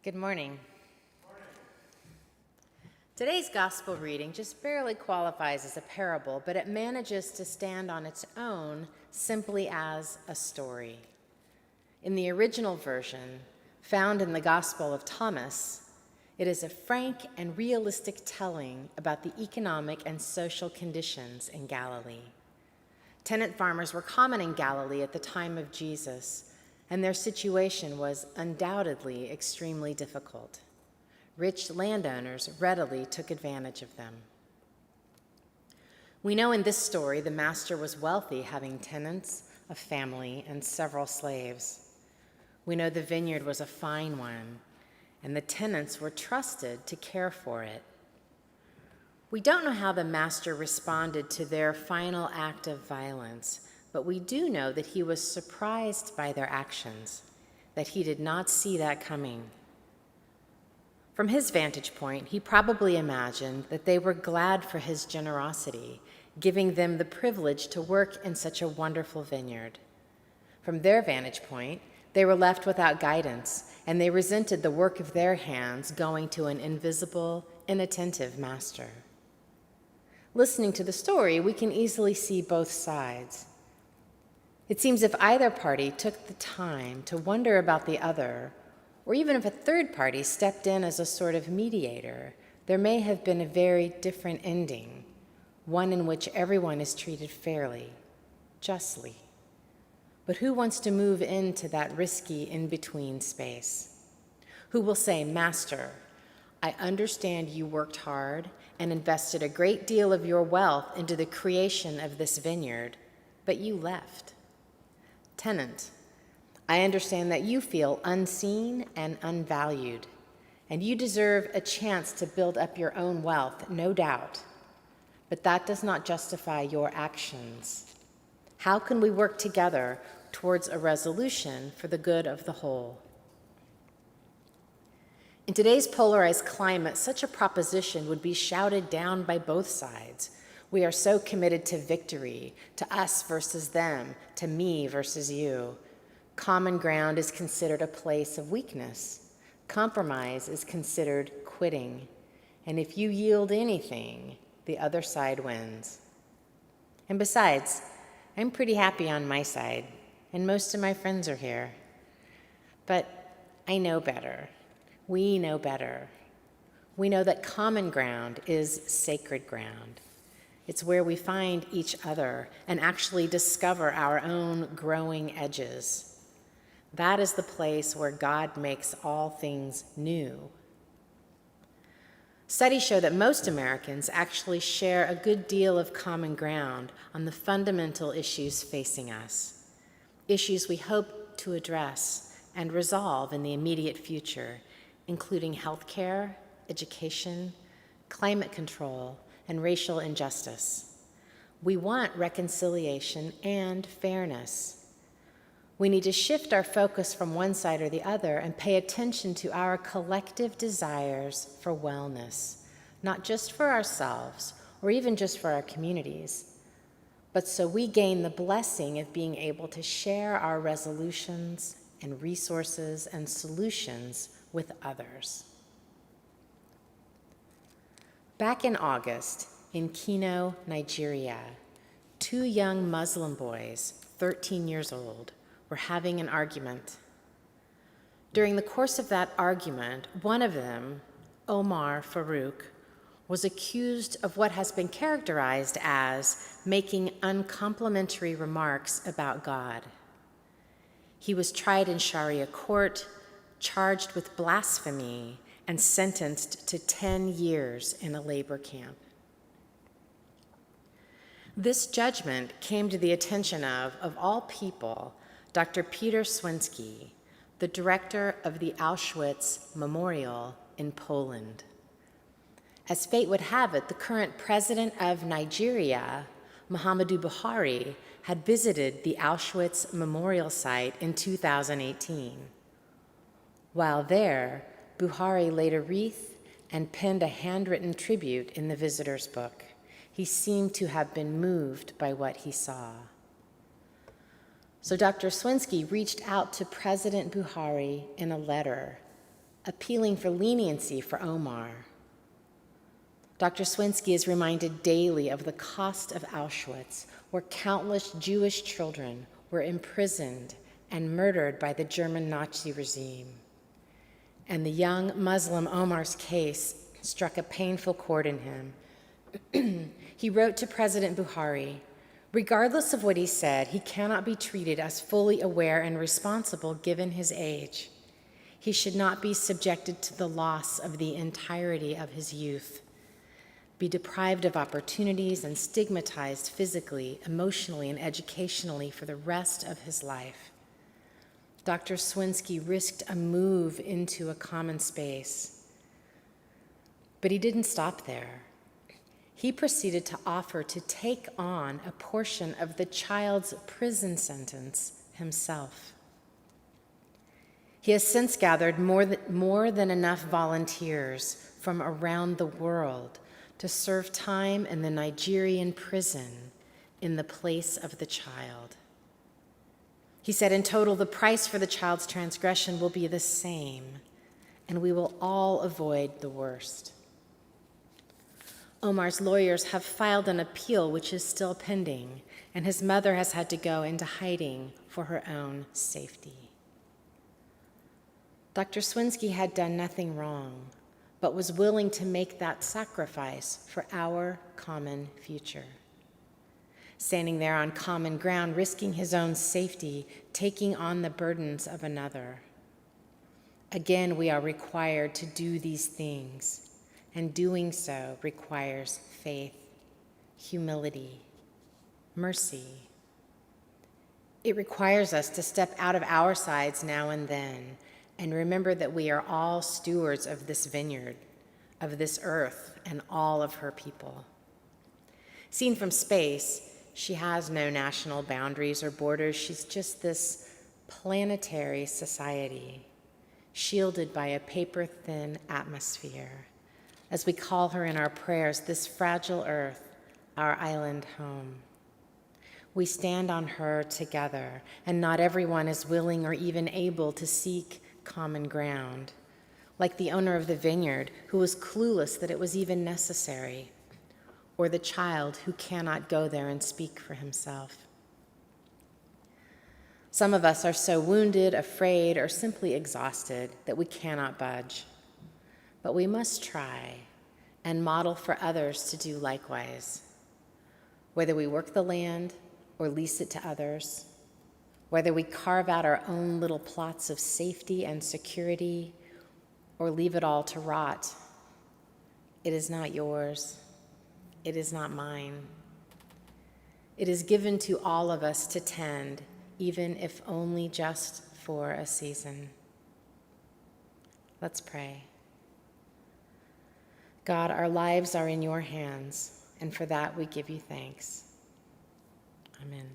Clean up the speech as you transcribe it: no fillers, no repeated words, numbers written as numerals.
Good morning. Today's gospel reading just barely qualifies as a parable, but it manages to stand on its own simply as a story. In the original version, found in the Gospel of Thomas, it is a frank and realistic telling about the economic and social conditions in Galilee. Tenant farmers were common in Galilee at the time of Jesus, and their situation was undoubtedly extremely difficult. Rich landowners readily took advantage of them. We know in this story the master was wealthy, having tenants, a family, and several slaves. We know the vineyard was a fine one, and the tenants were trusted to care for it. We don't know how the master responded to their final act of violence, but we do know that he was surprised by their actions, that he did not see that coming. From his vantage point, he probably imagined that they were glad for his generosity, giving them the privilege to work in such a wonderful vineyard. From their vantage point, they were left without guidance, and they resented the work of their hands going to an invisible, inattentive master. Listening to the story, we can easily see both sides. It seems if either party took the time to wonder about the other, or even if a third party stepped in as a sort of mediator, there may have been a very different ending, one in which everyone is treated fairly, justly. But who wants to move into that risky in-between space? Who will say, "Master, I understand you worked hard and invested a great deal of your wealth into the creation of this vineyard, but you left." Tenant, I understand that you feel unseen and unvalued, and you deserve a chance to build up your own wealth, no doubt, but that does not justify your actions. How can we work together towards a resolution for the good of the whole? In today's polarized climate, such a proposition would be shouted down by both sides. We are so committed to victory, to us versus them, to me versus you. Common ground is considered a place of weakness. Compromise is considered quitting. And if you yield anything, the other side wins. And besides, I'm pretty happy on my side, and most of my friends are here. But I know better. We know better. We know that common ground is sacred ground. It's where we find each other and actually discover our own growing edges. That is the place where God makes all things new. Studies show that most Americans actually share a good deal of common ground on the fundamental issues facing us, issues we hope to address and resolve in the immediate future, including healthcare, education, climate control, and racial injustice. We want reconciliation and fairness. We need to shift our focus from one side or the other and pay attention to our collective desires for wellness, not just for ourselves or even just for our communities, but so we gain the blessing of being able to share our resolutions and resources and solutions with others. Back in August, in Kano, Nigeria, two young Muslim boys, 13 years old, were having an argument. During the course of that argument, one of them, Omar Farouk, was accused of what has been characterized as making uncomplimentary remarks about God. He was tried in Sharia court, charged with blasphemy, and sentenced to 10 years in a labor camp. This judgment came to the attention of all people, Dr. Peter Swensky, the director of the Auschwitz Memorial in Poland. As fate would have it, the current president of Nigeria, Muhammadu Buhari, had visited the Auschwitz Memorial site in 2018. While there, Buhari laid a wreath and penned a handwritten tribute in the visitor's book. He seemed to have been moved by what he saw. So Dr. Swensky reached out to President Buhari in a letter appealing for leniency for Omar. Dr. Swinski is reminded daily of the cost of Auschwitz, where countless Jewish children were imprisoned and murdered by the German Nazi regime. And the young Muslim Omar's case struck a painful chord in him. He wrote to President Buhari, regardless of what he said, he cannot be treated as fully aware and responsible given his age. He should not be subjected to the loss of the entirety of his youth, be deprived of opportunities and stigmatized physically, emotionally, and educationally for the rest of his life. Dr. Swinski risked a move into a common space, but he didn't stop there. He proceeded to offer to take on a portion of the child's prison sentence himself. He has since gathered more than enough volunteers from around the world to serve time in the Nigerian prison in the place of the child. He said, in total, the price for the child's transgression will be the same, and we will all avoid the worst. Omar's lawyers have filed an appeal which is still pending, and his mother has had to go into hiding for her own safety. Dr. Swinski had done nothing wrong, but was willing to make that sacrifice for our common future. Standing there on common ground, risking his own safety, taking on the burdens of another. Again, we are required to do these things, and doing so requires faith, humility, mercy. It requires us to step out of our sides now and then and remember that we are all stewards of this vineyard, of this earth, and all of her people. Seen from space, she has no national boundaries or borders. She's just this planetary society, shielded by a paper-thin atmosphere. As we call her in our prayers, this fragile earth, our island home. We stand on her together, and not everyone is willing or even able to seek common ground, like the owner of the vineyard, who was clueless that it was even necessary, or the child who cannot go there and speak for himself. Some of us are so wounded, afraid, or simply exhausted that we cannot budge. But we must try and model for others to do likewise. Whether we work the land or lease it to others, whether we carve out our own little plots of safety and security or leave it all to rot, it is not yours. It is not mine. It is given to all of us to tend, even if only just for a season. Let's pray. God, our lives are in your hands, and for that we give you thanks. Amen.